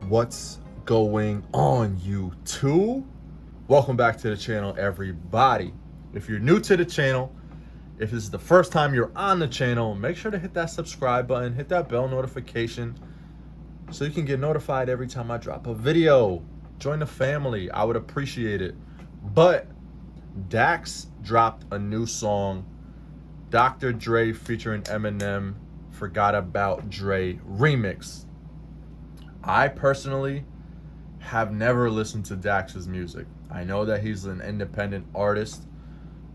What's going on, YouTube? Welcome back to the channel, everybody. If you're new to the channel, if this is the first time you're on the channel, make sure to hit that subscribe button, hit that bell notification so you can get notified every time I drop a video. Join the family, I would appreciate it. But DAX dropped a new song, Dr. Dre featuring Eminem, Forgot About Dre remix. I personally have never listened to Dax's music. I know that he's an independent artist.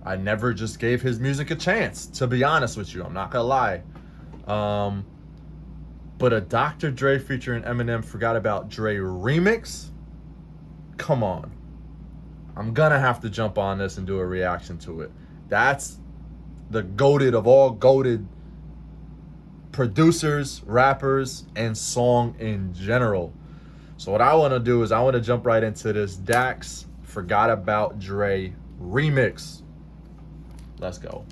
I never just gave his music a chance, to be honest with you. I'm not gonna lie. But a Dr. Dre featuring Eminem Forgot About Dre remix? Come on. I'm gonna have to jump on this and do a reaction to it. That's the goated of all goated producers, rappers, and song in general. So what I want to do is I want to jump right into this DAX Forgot About Dre remix. Let's go.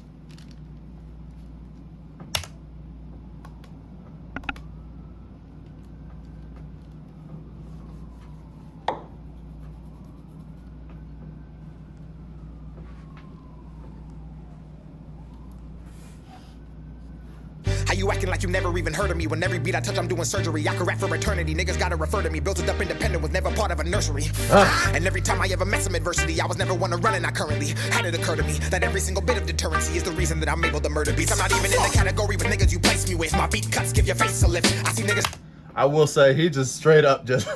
You acting like you never even heard of me. When every beat I touch, I'm doing surgery. I could rap for eternity. Niggas gotta refer to me. Built it up independent, was never part of a nursery. And every time I ever met some adversity, I was never one to run, and I currently had it occur to me that every single bit of deterrency is the reason that I'm able to murder beats. I'm not even in the category with niggas you place me with. My beat cuts give your face a lift. I see niggas. I will say he just straight up just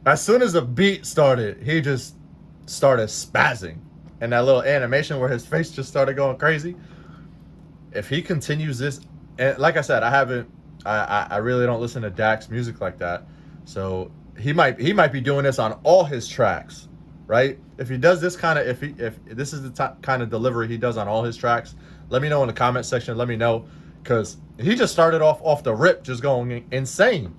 as soon as the beat started, he just started spazzing. And that little animation where his face just started going crazy. If he continues this, and like I said, I really don't listen to Dax music like that. So he might be doing this on all his tracks, right? If he does this kind of, if this is the kind of delivery he does on all his tracks, let me know in the comment section. Let me know, because he just started off the rip just going insane.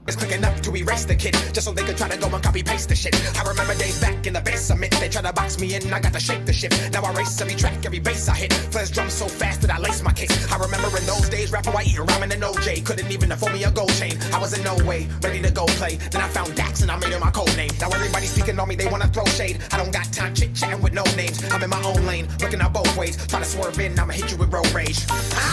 It's quick enough to erase the kid, just so they could try to go and copy paste the shit. I remember days back in the basement, they tried to box me in, I got to shake the shit. Now I race every track, every bass I hit. First drum so fast that I lace my kicks. I remember in those days, rapper white eating ramen and OJ couldn't even afford me a gold chain. I was in no way ready to go play. Then I found Dax and I made it my code name. Now everybody speaking on me, they wanna throw shade. I don't got time chit chatting with no names. I'm in my own lane, looking out both ways. Try to swerve in, I'ma hit you with road rage.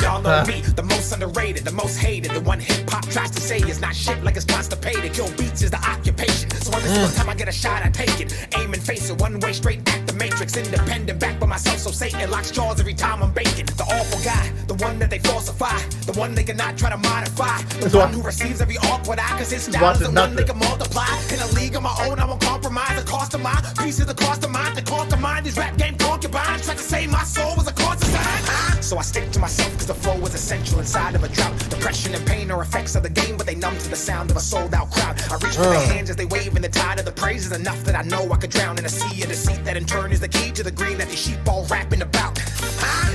Y'all know me, the most underrated, the most hated. The one hip hop tries to say is not shit like it's constipated. Kill beats is the occupation. So every single time I get a shot, I take it. Aim and face it, one way straight at the matrix. Independent, back by myself, so Satan locks jaws every time I'm baking. The awful guy, the one that they falsify, the one they cannot try to modify, the one who receives every awkward eye, cause his style is the one they can multiply. In a league of my own, I won't compromise the cost of my pieces, the cost of mine, to conquer mine. These rap game concubines tried to say my soul was a concubine. So I stick to myself, cause the flow was essential inside of a drought. Depression and pain are effects of the game, but they numb to the sound of a sold out crowd. I reach for their hands as they wave, and the tide of the praise is enough that I know I could drown in a sea of deceit. That in turn is the key to the green that these sheep all rapping about.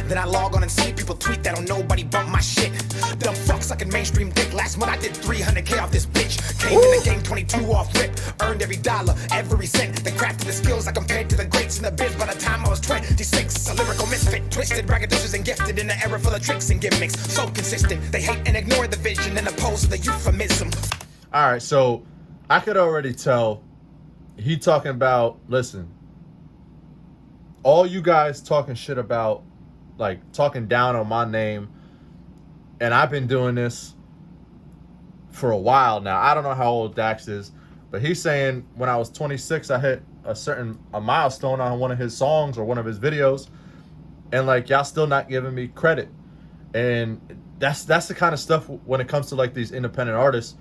Then I log on and see people tweet that don't nobody bump my shit. Dumb fuck sucking mainstream dick. Last month I did 300K off this bitch. Came in the game 22 off rip. Earned every dollar, every cent. Then crafted the skills I compared to the greats in the biz. By the time I was 26, a lyrical misfit. Twisted, braggadocious, and gifted in the era full of tricks and gimmicks. So consistent, they hate and ignore the vision and oppose to the euphemism. All right, so I could already tell he talking about, listen, all you guys talking shit about, like talking down on my name, and I've been doing this for a while now. I don't know how old Dax is, but he's saying when I was 26, I hit a milestone on one of his songs or one of his videos, and like y'all still not giving me credit. And that's the kind of stuff when it comes to like these independent artists.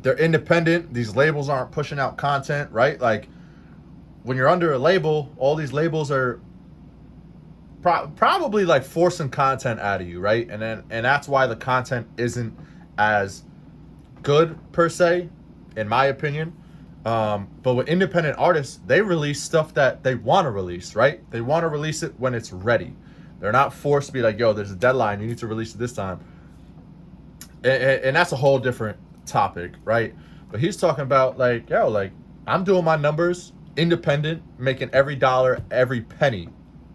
They're independent. These labels aren't pushing out content, right? Like when you're under a label, all these labels are probably like forcing content out of you, right? And that's why the content isn't as good per se, in my opinion. But with independent artists, they release stuff that they want to release, right? They want to release it when it's ready. They're not forced to be like, yo, there's a deadline, you need to release it this time. And that's a whole different topic, right? But he's talking about like, yo, like I'm doing my numbers, independent, making every dollar, every penny,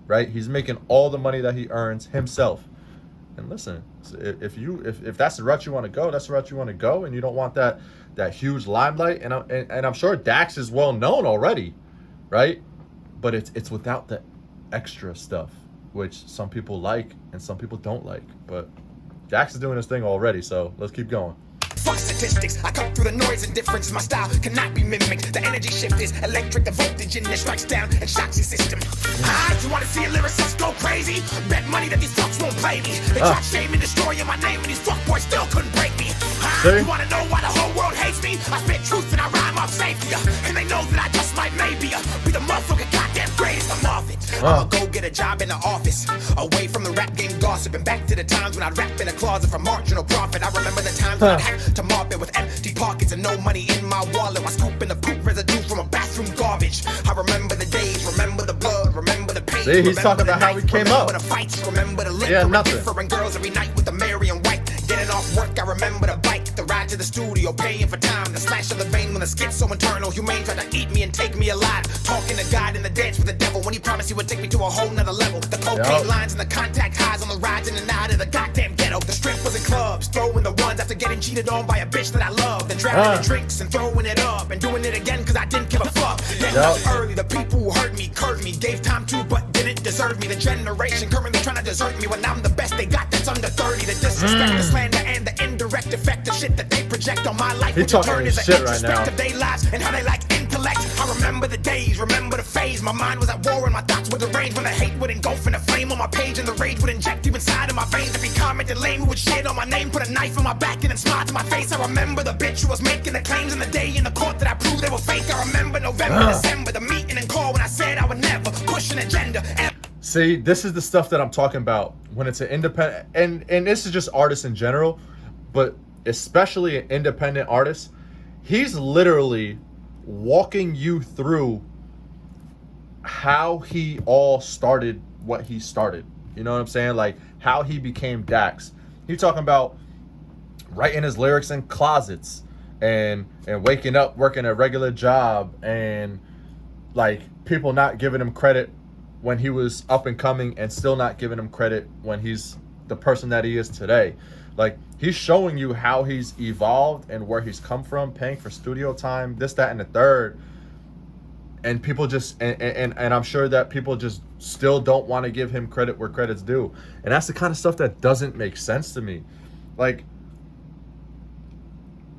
right? He's making all the money that he earns himself. And listen, if that's the route you want to go, that's the route you want to go, and you don't want that huge limelight. And I'm sure Dax is well known already, right? But it's without the extra stuff, which some people like and some people don't like. But Dax is doing his thing already, so let's keep going. Fuck statistics, I cut through the noise and difference. My style cannot be mimicked. The energy shift is electric, the voltage in it strikes down and shocks your system. You wanna see a lyricist go crazy? Bet money that these fucks won't play me. They tried shaming, destroying my name, and these fuckboys still couldn't break me. You wanna know why the whole world hates me? I spit truth and I rhyme off safety, and they know that I just might maybe be the motherfucking goddamn greatest. I'm off it. I'ma go get a job in the office, away from the rap game gossip, and back to the times when I'd rap in a closet for marginal profit. I remember the times when I'd have to mop it with empty pockets and no money in my wallet, while scooping the poop residue from a bathroom garbage. I remember the days, remember the blood, remember the pain. See, he's talking about how he came up. Remember the fights, remember the liquor, different girls every night with the Mary and White. Getting off work, I remember the bike, the ride to the studio, paying for time, the slash of the vein when the skit's so internal. Humane tried to eat me and take me alive. Talking to God in the dance with the devil when he promised he would take me to a whole nother level. The cocaine lines and the contact highs on the rides in and out of the goddamn ghetto. The strip was in clubs, throwing the ones after getting cheated on by a bitch that I love. Then drowning in drinks and throwing it up and doing it again cause I didn't give a fuck. Then early, the people who hurt me, curved me, gave time to but didn't deserve me. The generation currently trying to desert me when I'm the best they got that's under 30. The disrespect, the slander, and the indirect effect, the shit that they project on my life. He's talking his shit right now. Of their lives and how they like intellect. I remember the days, remember the phase. My mind was at war and my thoughts were deranged. When the hate would engulf in a flame on my page and the rage would inject deep inside of my veins. If he commented lame, who would shit on my name, put a knife in my back and then smile to my face. I remember the bitch who was making the claims and the day in the court that I proved they were fake. I remember November, December, the meeting and call when I said I would never push an agenda. See, this is the stuff that I'm talking about when it's an independent, and this is just artists in general, but especially an independent artist. He's literally walking you through how he all started what he started. You know what I'm saying? Like how he became Dax. He's talking about writing his lyrics in closets and waking up, working a regular job, and like people not giving him credit when he was up and coming and still not giving him credit when he's the person that he is today. Like he's showing you how he's evolved and where he's come from, paying for studio time, this, that, and the third. And people just, and I'm sure that people just still don't want to give him credit where credit's due. And that's the kind of stuff that doesn't make sense to me. Like,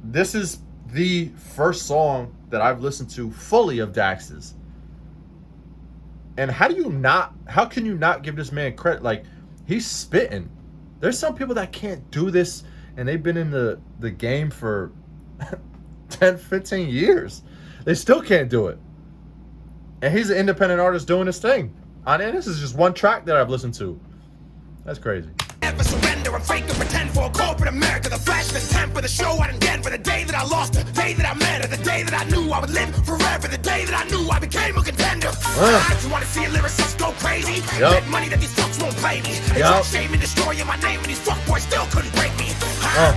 this is the first song that I've listened to fully of Dax's. And how can you not give this man credit? Like, he's spitting. There's some people that can't do this, and they've been in the game for 10, 15 years. They still can't do it. And he's an independent artist doing his thing. And this is just one track that I've listened to. That's crazy. Never surrender, I'm fake to pretend for a corporate America. The flash, the temper, the show I didn't get. For the day that I lost her, the day that I met her, the day that I knew I would live forever, the day that I knew I became a contender. You wanna see a lyricist go crazy? Bet money that these fucks won't play me. They tried shaming, destroying my name, and these fuckboys still couldn't break me.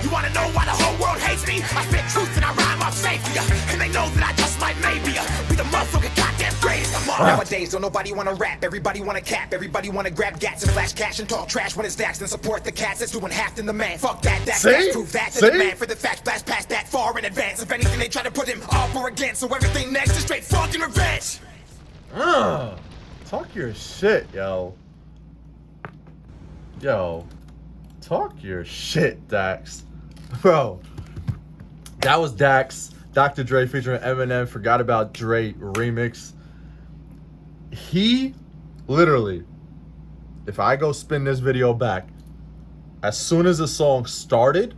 You wanna know why the whole world hates me? I spit truth and I rhyme off safety, and they know that I just might maybe be the motherfucking goddamn greatest. Nowadays, don't nobody wanna rap, everybody wanna cap, everybody wanna grab gats and flash cash and talk trash when it's Dax, then support the cats that's doing half than the man. Fuck that, Dax, prove that to the man for the facts, blast past that far in advance. If anything, they try to put him up or against, so everything next is straight fucking revenge. Talk your shit, yo. Yo, talk your shit, Dax. Bro, that was Dax, Dr. Dre featuring Eminem, Forgot About Dre remix. He literally, if I go spin this video back, as soon as the song started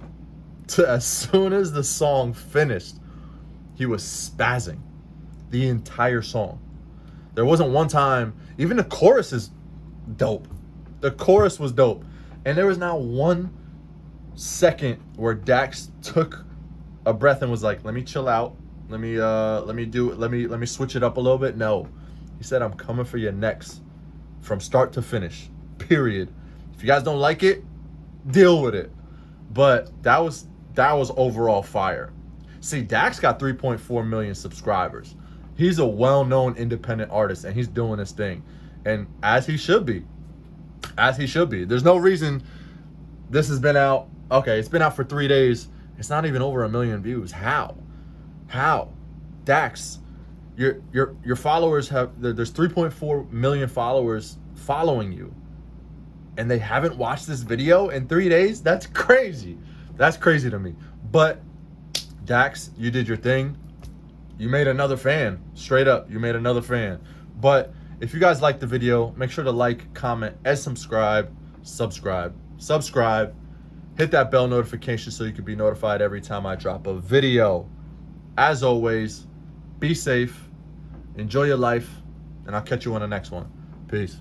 to as soon as the song finished, he was spazzing the entire song. There wasn't one time, even the chorus is dope. The chorus was dope. And there was not 1 second where Dax took a breath and was like, let me chill out. Let me switch it up a little bit. No. He said, I'm coming for your next from start to finish. Period. If you guys don't like it, deal with it. But that was overall fire. See, Dax got 3.4 million subscribers. He's a well-known independent artist, and he's doing his thing. And as he should be. As he should be. There's no reason This has been out. Okay, it's been out for 3 days. It's not even over 1 million views. How? DAX, your followers there's 3.4 million followers following you, and they haven't watched this video in 3 days? That's crazy. That's crazy to me. But DAX, you did your thing. You made another fan. Straight up, you made another fan. But if you guys liked the video, make sure to like, comment, and subscribe. Hit that bell notification so you can be notified every time I drop a video. As always, be safe, enjoy your life, and I'll catch you on the next one. Peace.